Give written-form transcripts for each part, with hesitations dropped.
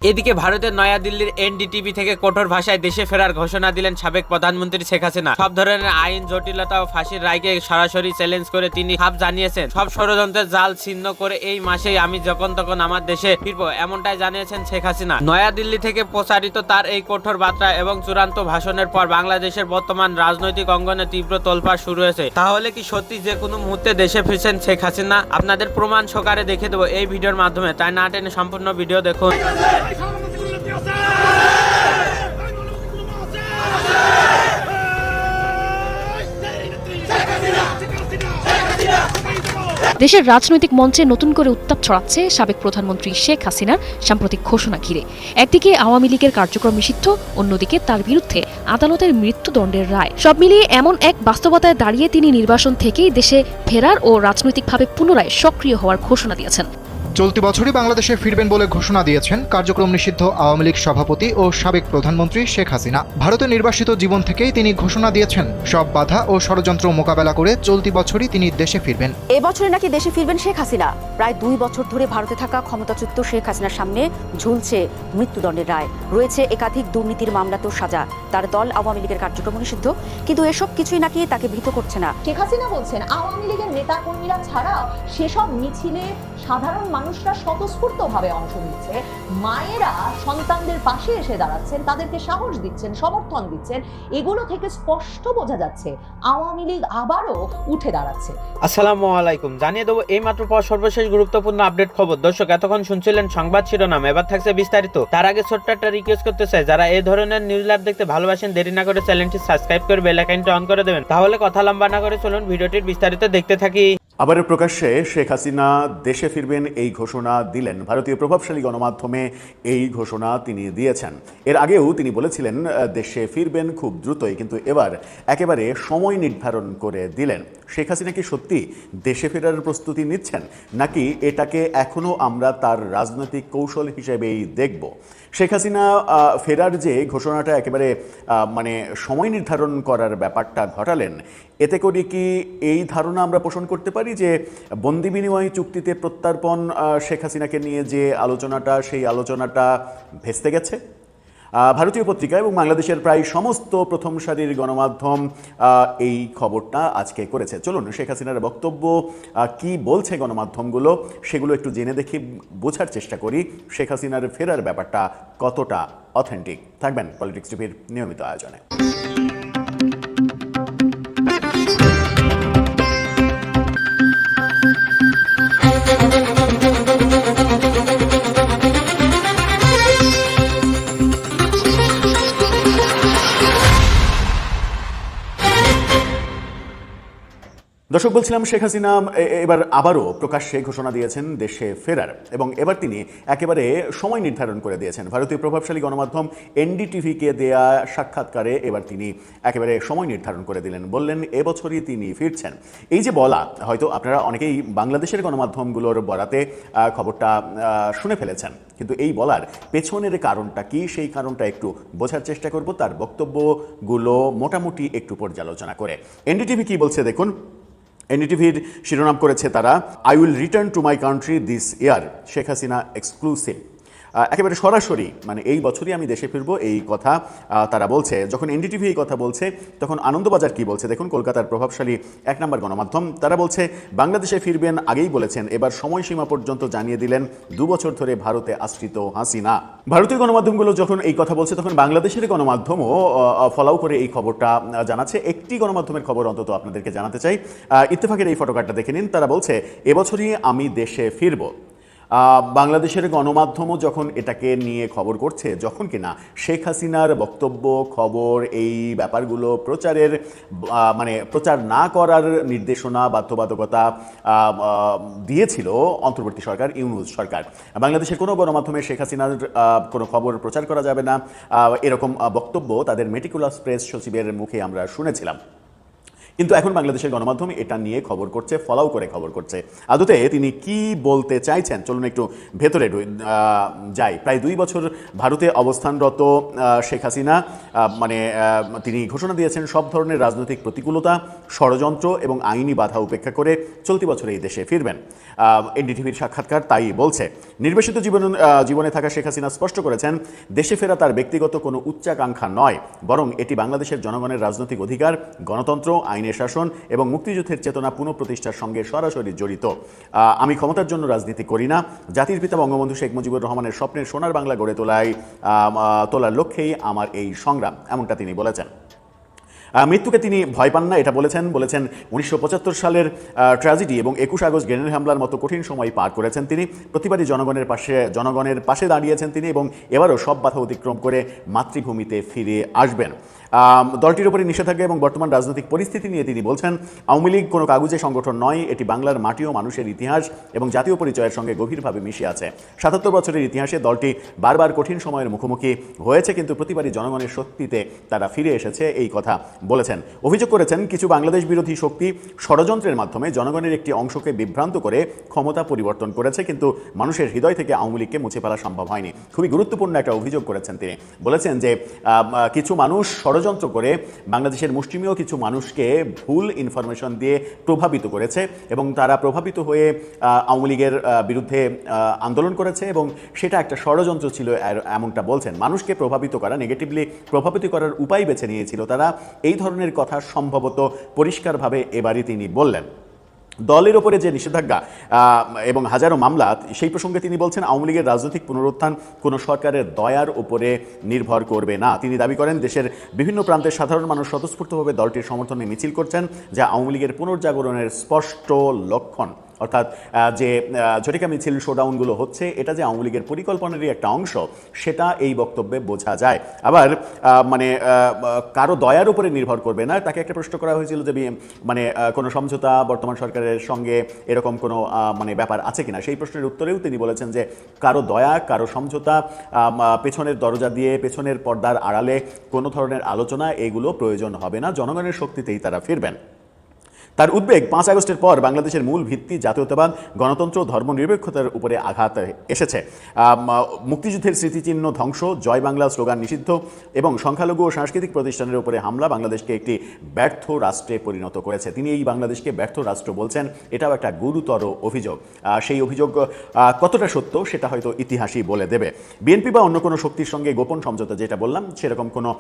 এদিকে ভারতের নয়াদিল্লির এনডিটিভি থেকে কঠোর ভাষায় দেশে ফেরার ঘোষণা দিলেন সাবেক প্রধানমন্ত্রী শেখ হাসিনা। সব ধরনের আইন জটিলতা ও ফাঁসির রায়কে সরাসরি চ্যালেঞ্জ করে তিনি সাফ জানিয়েছেন, সব ষড়যন্ত্রের জাল ছিন্ন করে এই মাসেই আমি যখন তখন আমার দেশে ফিরবো, এমনটাই জানিয়েছেন শেখ হাসিনা। নয়াদিল্লি থেকে প্রচারিত তার এই কঠোর বার্তা এবং চূড়ান্ত ভাষণের পর বাংলাদেশের বর্তমান রাজনৈতিক অঙ্গনে তীব্র তোলপাড় শুরু হয়েছে। তাহলে কি সত্যি যে কোনো মুহূর্তে দেশে ফিরছেন শেখ হাসিনা? আপনাদের প্রমাণ সহকারে দেখে দেবো এই ভিডিওর মাধ্যমে, তাই না টেনে সম্পূর্ণ ভিডিও দেখুন। দেশের রাজনৈতিক মঞ্চে নতুন করে উত্তাপ ছড়াচ্ছে সাবেক প্রধানমন্ত্রী শেখ হাসিনার সাম্প্রতিক ঘোষণা ঘিরে। একদিকে আওয়ামী লীগের কার্যক্রম নিষিদ্ধ, অন্যদিকে তার বিরুদ্ধে আদালতের মৃত্যুদণ্ডের রায়। সব মিলিয়ে এমন এক বাস্তবতায় দাঁড়িয়ে তিনি নির্বাসন থেকেই দেশে ফেরার ও রাজনৈতিকভাবে পুনরায় সক্রিয় হওয়ার ঘোষণা দিয়েছেন। চলতি বছরই বাংলাদেশে ফিরবেন বলে ঘোষণা দিয়েছেন কার্যক্রম নিষিদ্ধ আওয়ামী লীগ সভাপতি ও সাবেক প্রধানমন্ত্রী শেখ হাসিনা। ভারতে নির্বাসিত জীবন থেকেই তিনি ঘোষণা দিয়েছেন সব বাধা ও ষড়যন্ত্র মোকাবেলা করে চলতি বছরই তিনি দেশে ফিরবেন। এবছরে নাকি দেশে ফিরবেন শেখ হাসিনা। প্রায় 2 বছর ধরে ভারতে থাকা ক্ষমতাচ্যুত শেখ হাসিনার সামনে ঝুলছে মৃত্যুদণ্ডের রায়, রয়েছে একাধিক দুর্নীতির মামলাতেও সাজা। তার দল আওয়ামী লীগের কার্যক্রম নিষিদ্ধ, কিন্তু এসব কিছুই নাকি তাকে ভীত করছে না। শেখ হাসিনা বলছেন আওয়ামী লীগের নেতা কর্মীরা ছাড়াও সেসব মিছিলে সাধারণ মানুষরা স্বতঃস্ফূর্তভাবে অংশ নিচ্ছে, মায়েরা সন্তানদের পাশে এসে দাঁড়াচ্ছেন, তাদেরকে সাহস দিচ্ছেন, সমর্থন দিচ্ছেন। এগুলো থেকে স্পষ্ট বোঝা যাচ্ছে আওয়ামী লীগ আবারও উঠে দাঁড়াচ্ছে। আসসালামু আলাইকুম, জানিয়ে দেবো এই মাত্র পর সর্বশেষ গুরুত্বপূর্ণ আপডেট খবর। দর্শক, এতক্ষণ শুনছিলেন সংবাদ শিরোনাম, এবার থাকছে বিস্তারিত। তার আগে ছোট্ট একটা রিকোয়েস্ট করতে চাই, যারা এই ধরনের নিউজ ল্যাব দেখতে ভালোবাসেন দেরি না করে চ্যানেলটি সাবস্ক্রাইব করে বেল আইকনটি অন করে দেবেন। তাহলে কথা লম্বা না করে চলুন ভিডিওটির বিস্তারিত দেখতে থাকি। আবারও প্রকাশ্যে শেখ হাসিনা দেশে ফিরবেন এই ঘোষণা দিলেন। ভারতীয় প্রভাবশালী গণমাধ্যমে এই ঘোষণা তিনি দিয়েছেন। এর আগেও তিনি বলেছিলেন দেশে ফিরবেন খুব দ্রুতই, কিন্তু এবার একেবারে সময় নির্ধারণ করে দিলেন। শেখ হাসিনা কি সত্যি দেশে ফেরার প্রস্তুতি নিচ্ছেন, নাকি এটাকে এখনও আমরা তার রাজনৈতিক কৌশল হিসেবেই দেখব? শেখ হাসিনা ফেরার যে ঘোষণাটা একেবারে মানে সময় নির্ধারণ করার ব্যাপারটা ঘটালেন, এতে করে কি এই ধারণা আমরা পোষণ করতে পারি যে বন্দি বিনিময় চুক্তিতে প্রত্যর্পণ শেখ হাসিনাকে নিয়ে যে আলোচনাটা, সেই আলোচনাটা ভেস্তে গেছে? ভারতীয় পত্রিকা এবং বাংলাদেশের প্রায় সমস্ত প্রথম সারির গণমাধ্যম এই খবরটা আজকে করেছে। চলুন শেখ হাসিনার বক্তব্য কি বলছে গণমাধ্যমগুলো, সেগুলো একটু জেনে দেখি, বোঝার চেষ্টা করি শেখ হাসিনার ফেরার ব্যাপারটা কতটা অথেন্টিক। থাকবেন পলিটিক্স টিভির নিয়মিত আয়োজনে। দর্শক, বলছিলাম শেখ হাসিনা এবার আবারও প্রকাশ্যে ঘোষণা দিয়েছেন দেশে ফেরার, এবং এবার তিনি একেবারে সময় নির্ধারণ করে দিয়েছেন। ভারতীয় প্রভাবশালী গণমাধ্যম এনডিটিভিকে দেয়া সাক্ষাৎকারে এবার তিনি একেবারে সময় নির্ধারণ করে দিলেন, বললেন এবছরই তিনি ফিরছেন। এই যে বলা, হয়তো আপনারা অনেকেই বাংলাদেশের গণমাধ্যমগুলোর বরাতে খবরটা শুনে ফেলেছেন, কিন্তু এই বলার পেছনের কারণটা কি, সেই কারণটা একটু বোঝার চেষ্টা করব তার বক্তব্যগুলো মোটামুটি একটু পর্যালোচনা করে। এনডিটিভি কি বলছে দেখুন। এনডিটিভির শিরোনাম করেছে তারা, I will return to my country this year, Sheikh Hasina exclusive. একেবারে সরাসরি মানে এই বছরই আমি দেশে ফিরবো, এই কথা তারা বলছে। যখন এনডিটিভি এই কথা বলছে, তখন আনন্দবাজার কি বলছে দেখুন, কলকাতার প্রভাবশালী 1 নম্বর গণমাধ্যম। তারা বলছে বাংলাদেশে ফিরবেন আগেই বলেছেন, এবার সময়সীমা পর্যন্ত জানিয়ে দিলেন, 2 বছর ধরে ভারতে আশ্রিত হাসিনা। ভারতীয় গণমাধ্যমগুলো যখন এই কথা বলছে, তখন বাংলাদেশের গণমাধ্যমও ফলাও করে এই খবরটা জানাচ্ছে। একটি গণমাধ্যমের খবর অন্তত আপনাদেরকে জানাতে চাই, ইত্তেফাকের এই ফটোকার্ডটা দেখে নিন। তারা বলছে এবছরই আমি দেশে ফিরবো। বাংলাদেশের গণমাধ্যমও যখন এটাকে নিয়ে খবর করছে, যখন কিনা শেখ হাসিনার বক্তব্য, খবর, এই ব্যাপারগুলো প্রচারের মানে প্রচার না করার নির্দেশনা, বাধ্যবাধকতা দিয়েছিল অন্তর্বর্তী সরকার, ইউনূস সরকার, বাংলাদেশের কোনো গণমাধ্যমে শেখ হাসিনার কোনো খবর প্রচার করা যাবে না, এরকম বক্তব্য তাদের মেটিকুলাস প্রেস সচিবের মুখে আমরা শুনেছিলাম। কিন্তু এখন বাংলাদেশের গণমাধ্যম এটা নিয়ে খবর করছে, ফলাও করে খবর করছে। আদতে তিনি কি বলতে চাইছেন চলুন একটু ভেতরে যাই। প্রায় 2 বছর ভারতে অবস্থানরত শেখ হাসিনা তিনি ঘোষণা দিয়েছেন সব ধরনের রাজনৈতিক প্রতিকূলতা, ষড়যন্ত্র এবং আইনি বাধা উপেক্ষা করে চলতি বছরে এই দেশে ফিরবেন। এনডিটিভির সাক্ষাৎকার তাই বলছে। নির্বাসিত জীবনে থাকা শেখ হাসিনা স্পষ্ট করেছেন, দেশে ফেরা তার ব্যক্তিগত কোনো উচ্চাকাঙ্ক্ষা নয়, বরং এটি বাংলাদেশের জনগণের রাজনৈতিক অধিকার, গণতন্ত্র, আইনের শাসন এবং মুক্তিযুদ্ধের চেতনা পুনঃপ্রতিষ্ঠার সঙ্গে সরাসরি জড়িত। আমি ক্ষমতার জন্য রাজনীতি করি না, জাতির পিতা বঙ্গবন্ধু শেখ মুজিবুর রহমানের স্বপ্নের সোনার বাংলা গড়ে তোলার লক্ষ্যেই আমার এই সংগ্রাম, এমনটা তিনি বলেছেন। মৃত্যুকে তিনি ভয় পান না, এটা বলেছেন 1975 সালের ট্র্যাজেডি এবং 21 আগস্ট গ্রেনেড হামলার মতো কঠিন সময় পার করেছেন তিনি। প্রতিবারই জনগণের পাশে দাঁড়িয়েছেন তিনি এবং এবারও সব বাধা অতিক্রম করে মাতৃভূমিতে ফিরে আসবেন। দলটির উপরে নিষেধাজ্ঞা এবং বর্তমান রাজনৈতিক পরিস্থিতি নিয়ে তিনি বলছেন, আওয়ামী লীগ কোনো কাগজে সংগঠন নয়, এটি বাংলার মাটি ও মানুষের ইতিহাস এবং জাতীয় পরিচয়ের সঙ্গে গভীরভাবে মিশে আছে। 77 বছরের ইতিহাসে দলটি বারবার কঠিন সময়ের মুখোমুখি হয়েছে, কিন্তু প্রতিবারই জনগণের শক্তিতে তারা ফিরে এসেছে, এই কথা বলেছেন। অভিযোগ করেছেন, কিছু বাংলাদেশ বিরোধী শক্তি ষড়যন্ত্রের মাধ্যমে জনগণের একটি অংশকে বিভ্রান্ত করে ক্ষমতা পরিবর্তন করেছে, কিন্তু মানুষের হৃদয় থেকে আওয়ামী লীগকে মুছে ফেলা সম্ভব হয়নি। খুবই গুরুত্বপূর্ণ একটা অভিযোগ করেছেন তিনি। বলেছেন যে কিছু মানুষ ষড়যন্ত্র করে বাংলাদেশের মুষ্টিমেয় কিছু মানুষকে ভুল ইনফরমেশন দিয়ে প্রভাবিত করেছে এবং তারা প্রভাবিত হয়ে আওয়ামী লীগের বিরুদ্ধে আন্দোলন করেছে এবং সেটা একটা ষড়যন্ত্র ছিল, এমনটা বলছেন। মানুষকে প্রভাবিত করা, নেগেটিভলি প্রভাবিত করার উপায় বেছে নিয়েছিল তারা, এই ধরনের কথা সম্ভবত পরিষ্কারভাবে এবারই তিনি বললেন। দলের ওপরে যে নিষেধাজ্ঞা এবং হাজারো মামলা, সেই প্রসঙ্গে তিনি বলছেন, আওয়ামী লীগের রাজনৈতিক পুনরুত্থান কোনো সরকারের দয়ার উপরে নির্ভর করবে না। তিনি দাবি করেন, দেশের বিভিন্ন প্রান্তের সাধারণ মানুষ স্বতঃস্ফূর্তভাবে দলটির সমর্থনে মিছিল করছেন, যা আওয়ামী লীগের পুনর্জাগরণের স্পষ্ট লক্ষণ। অর্থাৎ যে ঝটিকা মিছিল, শোডাউনগুলো হচ্ছে, এটা যে আওয়ামী লীগের পরিকল্পনারই একটা অংশ, সেটা এই বক্তব্যে বোঝা যায়। আবার কারো দয়ার উপরে নির্ভর করবে না, তাকে একটা প্রশ্ন করা হয়েছিল যে কোনো সমঝোতা বর্তমান সরকারের সঙ্গে এরকম কোনো ব্যাপার আছে কিনা। সেই প্রশ্নের উত্তরেও তিনি বলেছেন যে কারো দয়া, কারো সমঝোতা, পেছনের দরজা দিয়ে, পেছনের পর্দার আড়ালে কোনো ধরনের আলোচনা, এগুলো প্রয়োজন হবে না, জনগণের শক্তিতেই তারা ফিরবেন। তার উদ্বেগ, 5 আগস্টের পর বাংলাদেশের মূল ভিত্তি জাতীয়তাবাদ, গণতন্ত্র, ধর্মনিরপেক্ষতার উপরে আঘাত এসেছে। মুক্তিযুদ্ধের স্মৃতিচিহ্ন ধ্বংস, জয় বাংলা স্লোগান নিষিদ্ধ এবং সংখ্যালঘু ও সাংস্কৃতিক প্রতিষ্ঠানের উপরে হামলা বাংলাদেশকে একটি ব্যর্থ রাষ্ট্রে পরিণত করেছে। তিনি এই বাংলাদেশকে ব্যর্থ রাষ্ট্র বলছেন, এটাও একটা গুরুতর অভিযোগ। সেই অভিযোগ কতটা সত্য সেটা হয়তো ইতিহাসই বলে দেবে। বিএনপি বা অন্য কোনো শক্তির সঙ্গে গোপন সমঝোতা, যেটা বললাম, সেরকম কোনো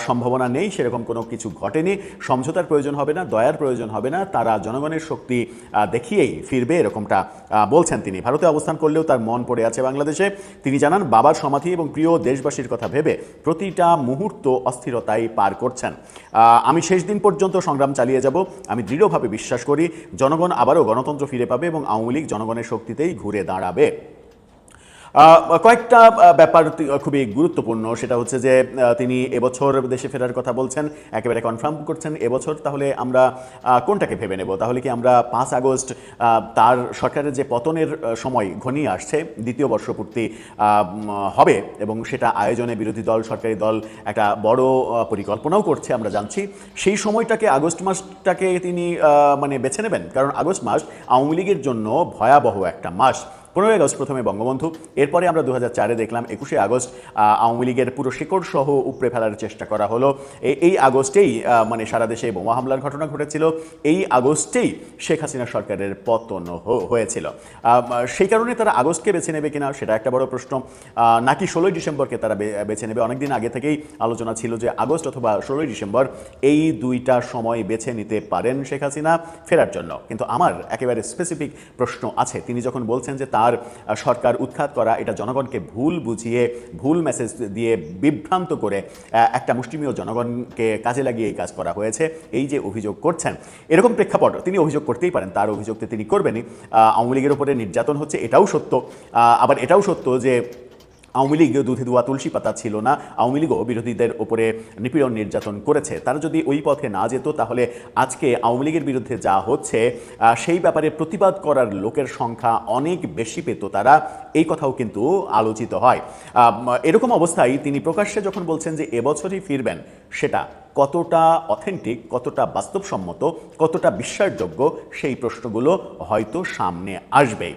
সম্ভাবনা নেই, সেরকম কোনো কিছু ঘটেনি। সমঝোতার প্রয়োজন হবে না, দয়ার প্রয়োজন হবে না, তারা জনগণের শক্তি দেখিয়েই ফিরবে, এরকমটা বলছেন তিনি। ভারতে অবস্থান করলেও তার মন পড়ে আছে বাংলাদেশে। তিনি জানান, বাবার সমাধি এবং প্রিয় দেশবাসীর কথা ভেবে প্রতিটা মুহূর্ত অস্থিরতায় পার করছেন। আমি শেষ দিন পর্যন্ত সংগ্রাম চালিয়ে যাব। আমি দৃঢ়ভাবে বিশ্বাস করি জনগণ আবারও গণতন্ত্র ফিরে পাবে এবং আওয়ামী লীগ জনগণের শক্তিতেই ঘুরে দাঁড়াবে। কয়েকটা ব্যাপার খুবই গুরুত্বপূর্ণ, সেটা হচ্ছে যে তিনি এবছর দেশে ফেরার কথা বলছেন, একেবারে কনফার্ম করছেন এবছর। তাহলে আমরা কোনটাকে ভেবে নেব? তাহলে কি আমরা 5 আগস্ট, তার সরকারের যে পতনের সময় ঘনিয়ে আসছে, দ্বিতীয় বর্ষপূর্তি হবে এবং সেটা আয়োজনে বিরোধী দল, সরকারি দল একটা বড় পরিকল্পনাও করছে, আমরা জানছি, সেই সময়টাকে, আগস্ট মাসটাকে তিনি বেছে নেবেন? কারণ আগস্ট মাস আওয়ামী লীগের জন্য ভয়াবহ একটা মাস। 15 আগস্ট প্রথমে বঙ্গবন্ধু, এরপরে আমরা 2004-এ দেখলাম 21শে আগস্ট আওয়ামী লীগের পুরো শিকড় সহ উপড়ে ফেলার চেষ্টা করা হলো। এই আগস্টেই সারা দেশে বোমা হামলার ঘটনা ঘটেছিল, এই আগস্টেই শেখ হাসিনা সরকারের পতন হয়েছিল। সেই কারণে তারা আগস্টকে বেছে নেবে কিনা সেটা একটা বড় প্রশ্ন, নাকি 16ই ডিসেম্বরকে তারা বেছে নেবে। অনেকদিন আগে থেকেই আলোচনা ছিল যে আগস্ট অথবা 16ই ডিসেম্বর, এই দুইটা সময় বেছে নিতে পারেন শেখ হাসিনা ফেরার জন্য। কিন্তু আমার একেবারে স্পেসিফিক প্রশ্ন আছে। তিনি যখন বলছেন যে তার সরকার উৎখাত করা, এটা জনগণকে ভুল বুঝিয়ে, ভুল মেসেজ দিয়ে বিভ্রান্ত করে একটা মুষ্টিমেয় জনগণকে কাজে লাগিয়ে এই কাজ করা হয়েছে, এই যে অভিযোগ করছেন, এরকম প্রেক্ষাপট তিনি অভিযোগ করতেই পারেন, তার অভিযোগতে তিনি করবেনই। আওয়ামী লীগের উপরে নির্যাতন হচ্ছে, এটাও সত্য। আবার এটাও সত্য যে আওয়ামী লীগ দুধে ধোয়া তুলসী পাতা ছিল না, আওয়ামী লীগও বিরোধীদের উপরে নিপীড়ন নির্যাতন করেছে। তারা যদি ওই পথে না যেত, তাহলে আজকে আওয়ামী লীগের বিরুদ্ধে যা হচ্ছে সেই ব্যাপারে প্রতিবাদ করার লোকের সংখ্যা অনেক বেশি পেত তারা, এই কথাও কিন্তু আলোচিত হয়। এরকম অবস্থায় তিনি প্রকাশ্যে যখন বলছেন যে এবছরই ফিরবেন, সেটা কতটা অথেন্টিক, কতটা বাস্তবসম্মত, কতটা বিশ্বাসযোগ্য, সেই প্রশ্নগুলো হয়তো সামনে আসবে।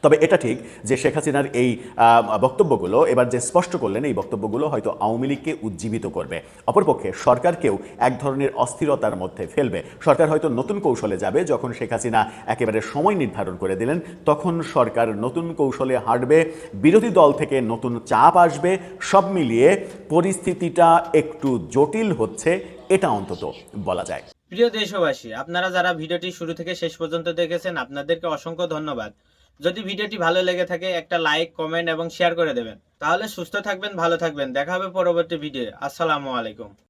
তবে এটা ঠিক যে শেখ হাসিনার এই বক্তব্যগুলো এবার যে স্পষ্ট করলেন, এই বক্তব্যগুলো হয়তো আওয়ামী লীগকে উজ্জীবিত করবে। অপরপক্ষে সরকারকেও এক ধরনের অস্থিরতার মধ্যে ফেলবে। সরকার হয়তো নতুন কৌশলে যাবে। যখন শেখ হাসিনা একেবারে সময় নির্ধারণ করে দিলেন, তখন সরকার নতুন কৌশলে হাঁটবে, বিরোধী দল থেকে নতুন চাপ আসবে। সব মিলিয়ে পরিস্থিতিটা একটু জটিল হচ্ছে, এটা অন্তত বলা যায়। প্রিয় দেশবাসী, আপনারা যারা ভিডিওটি শুরু থেকে শেষ পর্যন্ত দেখেছেন, আপনাদেরকে অসংখ্য ধন্যবাদ। যদি ভিডিওটি ভালো লেগে থাকে একটা লাইক, কমেন্ট এবং শেয়ার করে দেবেন। তাহলে সুস্থ থাকবেন, ভালো থাকবেন। দেখা হবে পরবর্তী ভিডিও। আসসালামু আলাইকুম।